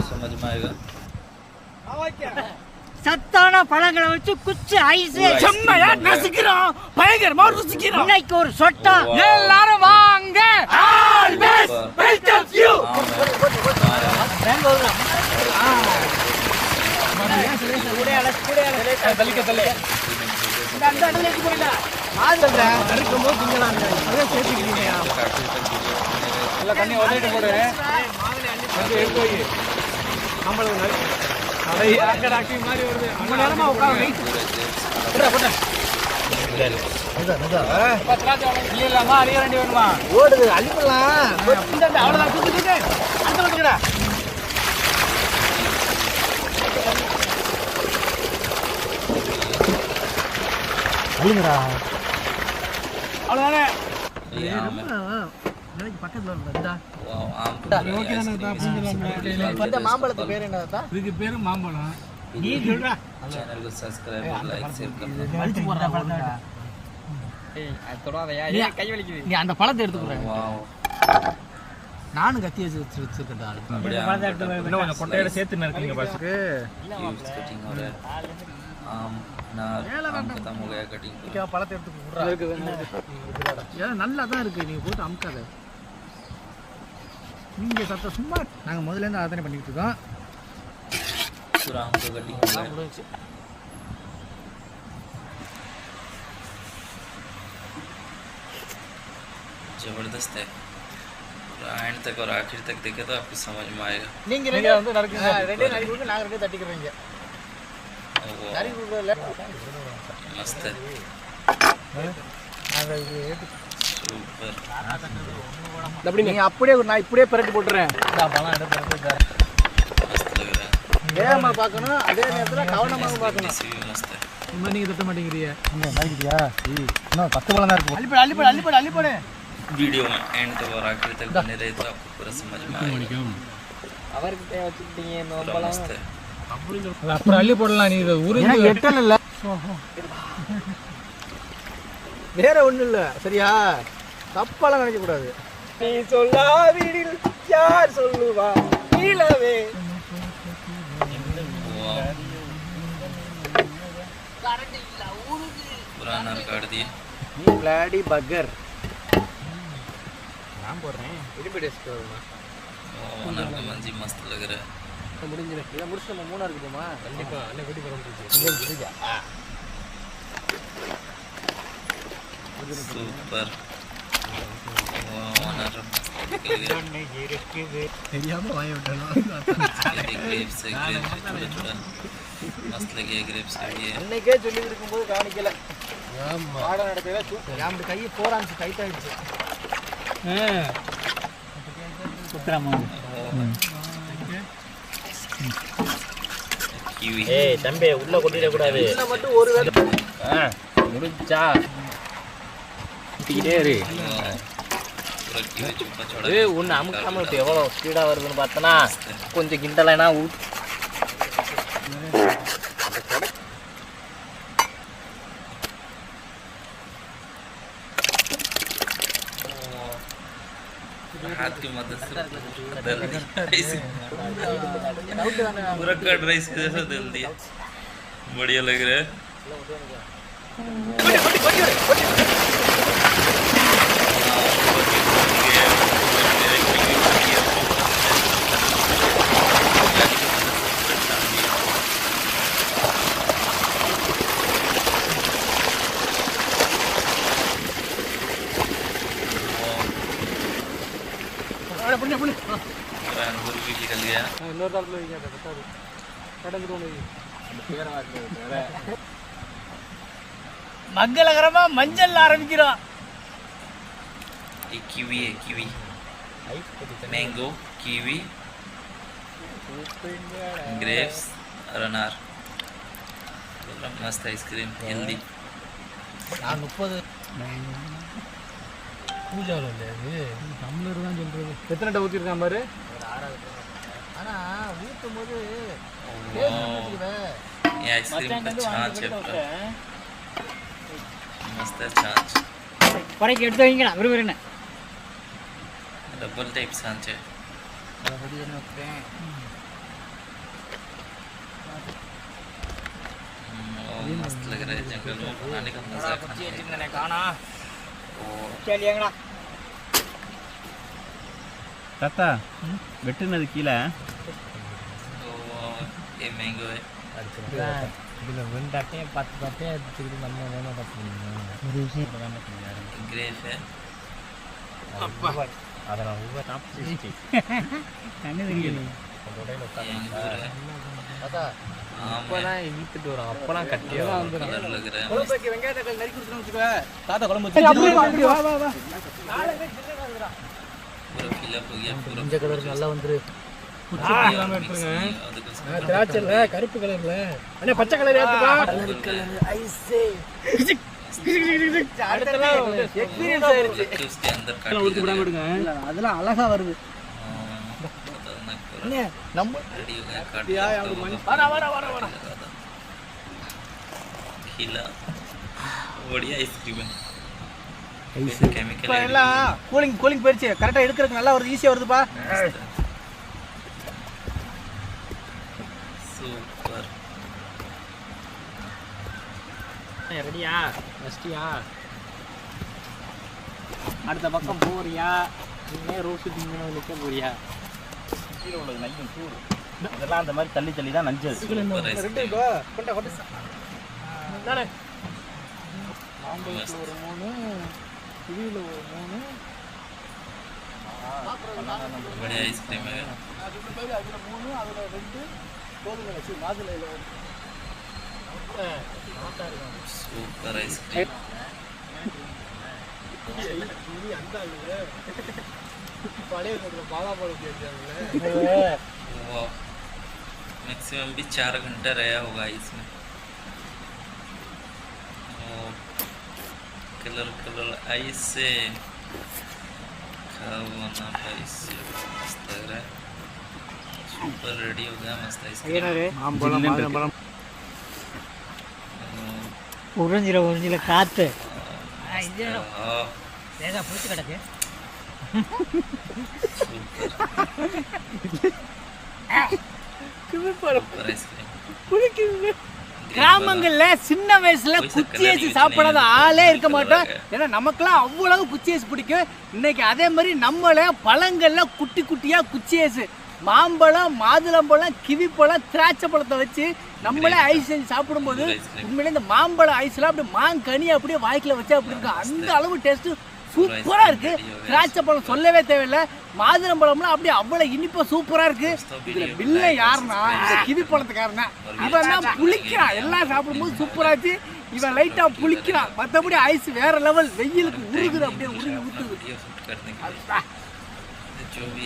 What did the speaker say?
समझ में आएगा। சத்தான பழங்களை வச்சு குச்சி ஐஸ் செம்மையா ரசிக்கிறோம், பயங்கரமா ரசிக்கிறோம். இன்னைக்கு ஒரு சொட்டா எல்லாரும் வாங்க. Always welcome you. தண்ணி உதவிட்டு போடு. எடுத்து வை. மாதிரி வருது. ரொம்ப நேரமா உட்காந்து இல்லையாமா அதிக ரெண்டு வேணுமா ஓடுது அழிப்பலாம். அவ்வளோதான் அடுத்த வந்துக்கிறா. அழிங்கடா அவ்வளோதானே. மாம்பழத்து பேர் என்னதா? இதுக்கு பேரு மாம்பழம். நீ சொல்றா. चैनल को सब्सक्राइब लाइक शेयर करना. கை வலிக்குது. நீ அந்த பழத்தை எடுத்துக்கற. நானும் கத்தி வச்சிருக்கேன்டா. பழத்தை எடுத்து கொஞ்சம் கொட்டையோட சேர்த்து நறுக்குங்க பாஸ்க்கு. यूज कटिंग हो रहा है. आम खत्म हो गया कटिंग. क्या பழத்தை எடுத்து குடுறா. ஏன் நல்லா தான் இருக்கு. நீ போட்டு அமுக்காத. நீங்க சத்த சும்மா நாங்க முதல்ல இருந்து ஆதனை பண்ணிட்டு இருக்கோம். पूरा आम को कटिंग हो गया. जबरदस्त है. एंड तक और आखिर तक देखे तो आपको समझ में आएगा. நீங்க வந்து நறுக்குங்க. ரெண்டே நறுக்குங்க. நாங்க ரெண்டே தட்டிக்கிறீங்க. நறுக்குறல मस्त है. நாங்க இது सुपर. நீங்க அப்படியே நான் இப்படியே பரட்டி போட்டுறேன். பழம் எடுத்து मस्त लग रहा है. வேகமா பார்க்கணும். அதே நேரத்துல கவனமா பார்க்கணும். मस्त है. இன்னும் நீங்க தட்ட மாட்டேங்கறியே. என்ன நறுக்கிட்டியா? இன்னும் 10 பழம் தான் இருக்கு. அள்ளிப்போடு. वीडियो में एंड तक और आखिर तक बने रहे तो आपको पूरा समझ में आएगा. அவர்கிட்ட வச்சுக்கிட்டீங்க पूरा मस्त है. அப்புறம் அள்ளி போடலாம். நீ இது உருஞ்சு எட்டல இல்ல. வேற ஒண்ணும் இல்ல. சரியா? தப்பால நினைக்க கூடாது. நீ சொல்லாவிடில் யார் சொல்லுவா நீலவே. கரண்ட் இல்ல ஊருது. पूरा नार काट दिए. நீ பிளாடி பக்கர். நான் போறேன். இரும்பு டெஸ்ட் வருமா? ओनर का मंजी मस्त लग रहा है. முடிஞ்சிரு. இத முடிச்சு நம்ம மூணா இருக்கு போமா? கண்டிப்பா அண்ணே வீட்டு வர முடிஞ்சு. सुपर. ओनर தெரியாம வாய விட்டணும். ग्रेप्स है. छोटा मस्त लगे ग्रेप्स का ये. அன்னைக்கே சொல்லி இருக்கும்போது காணிக்கல. ஆமா ஆட நடத்தவே யாம் கை 4 ஆம்ஸ் டைட் ஆயிடுச்சு. சுத்ராமா. कीवी. ஏய் தம்பி உள்ள கொட்டிட கூடாது. உள்ள மட்டும் ஒரு வேளை முடிஞ்சா கிட்டே இரு. पूरा कीवी छोटा छोटा. ஏய் உன்னை அமுக்காம விட்டு எவ்வளவு ஸ்பீடா வருதுன்னு பார்த்தனா கொஞ்சம் கிண்டலைனா हाथ की मदद से पूरा कट राइस के जैसा दिल दिया. बढ़िया लग रहा है. अंगूर भी निकल गया. இன்னொரு தடவை வைக்காத பத்தாது. கடந்து போய் மங்களகரமா மஞ்சள் ஆரம்பிக்கிறோம். ये कीवी है. कीवी मैंगो कीवी ग्रेप्स और अनार. पूरा मस्त आइसक्रीम हेल्दी. நான் 30 பூஜாவில் இல்லை அது தமிழர் தான் சொல்கிறது. எத்தனை டை ஊற்றிருக்கான் பாரு. ஆனால் ஊற்றும் போது ये आइसक्रीम का छाछ है पूरा मस्त है. छाछ குறைக்கு எடுத்து வைங்கண்ணா விரும்புகிறேன்னு. डबल टाइप छाछ है. मस्त लग रहा है जंगल में बनाने का मजा खाने காணா और கேளியாங்கடா தாத்தா வெட்டுனது கீழே तो ये मैंगो है இதுல வெண்டாட்டே 10 தட்டே எடுத்துக்கிட்டு நம்ம வேணா ग्रेप है அதெல்லாம் ஒவ்வொரு டாப் சிஸ்டி கண்ணு தெரியல ये अंगूर है आम है அப்பதான் இழுத்துட்டு வரும் அப்பலாம் கட்டியா कलर लग रहा है குழம்புக்கு வெங்காயத்தை நறுக்கி கொடுத்துட்டு வச்சுக்கோ தாத்தா குழம்பு அப்படி வா வா வா पूरा फिलअप हो गया पूरा இந்த கலர் நல்லா வந்துரு திராட்சை இல்ல கருப்பு கலர்ல அண்ணே பச்சை கலர் ஏத்துப்பா ஐஸ் எக்ஸ்பீரியன்ஸ் ஆயிருச்சு उसके अंदर काट இல்ல அதெல்லாம் அழகா வருது अண்ணे நம்ம रेडी हो गया काट யா அவங்க மணி வர खिला बढ़िया आइसक्रीम है केमिकल இப்ப எல்லாம் கூலிங் போயிடுச்சு கரெக்டா எடுக்கிறதுக்கு நல்லா வருது ஈஸியா வருதுப்பா सुपर ரெடியா ஃபஸ்டியா அடுத்த பக்கம் போறியா நீ ரோஸ் திங்கணும் நிக்க போறியா கீழே உள்ளது நஞ்சம் சூடு இதெல்லாம் அந்த மாதிரி தள்ளி தள்ளி தான் நஞ்சு सुपर ரெண்டு आइसक्रीम கோ கொண்ட நானே मस्त ஒரு 3 இதுல ஒரு 3 बढ़िया आइसक्रीम है அதுல 3 அதுல 2 கோதுமை வச்சு மாதுளையில सुपर आइसक्रीम பழைய பாலாப்பழம் கேட்டாங்கல்ல वाह मैक्सिमम भी 4 घंटा रहा होगा इसमें और कलर कलर आइस से खाना आइस से मस्त लग रहा है सुपर रेडी हो गया मस्त आइसक्रीम மாம்பழம் உறிஞ்சில காத்து हाँ லேசா புடிச்சு கிடக்கு सुपर आइसक्रीम கிராமங்கள்ல சின்ன வயசுல குச்சி ஏசி சாப்பிடாத ஆளே இருக்க மாட்டோம் ஏன்னா நமக்கெல்லாம் அவ்வளவு குச்சி ஏசி பிடிக்கும் இன்னைக்கு அதே மாதிரி நம்மள பழங்கள்ல குட்டி குட்டியா குச்சி ஏசு மாம்பழம் மாதுளம்பழம் கிவிப்பழம் திராட்சை பழத்தை வச்சு நம்மளே ஐஸ் செஞ்சு சாப்பிடும்போது உண்மையிலே இந்த மாம்பழம் ஐஸ்லாம் அப்படியே மாங்கனி அப்படியே வாய்க்குல வச்சா அப்படி இருக்கும் அந்த அளவு டேஸ்ட் சூப்பரா இருக்கு திராட்சை பழம் சொல்லவே தேவையில்லை மாதுளம்பழம்லாம் அப்படியே அவ்வளவு இனிப்பா சூப்பரா இருக்கு இதுல பில்ல யாருன்னா இந்த கிவி பழத்துக்காரனா இவன் தான் புளிக்கிறான் எல்லாம் சாப்பிடும்போது சூப்பராச்சு இவன் லைட்டா புளிக்கிறான் மற்றபடி ஐஸ் வேற லெவல் வெயிலுக்கு உருகுது அப்படியே உருகி ஊத்துது वीडियो शूट करने के लिए जो भी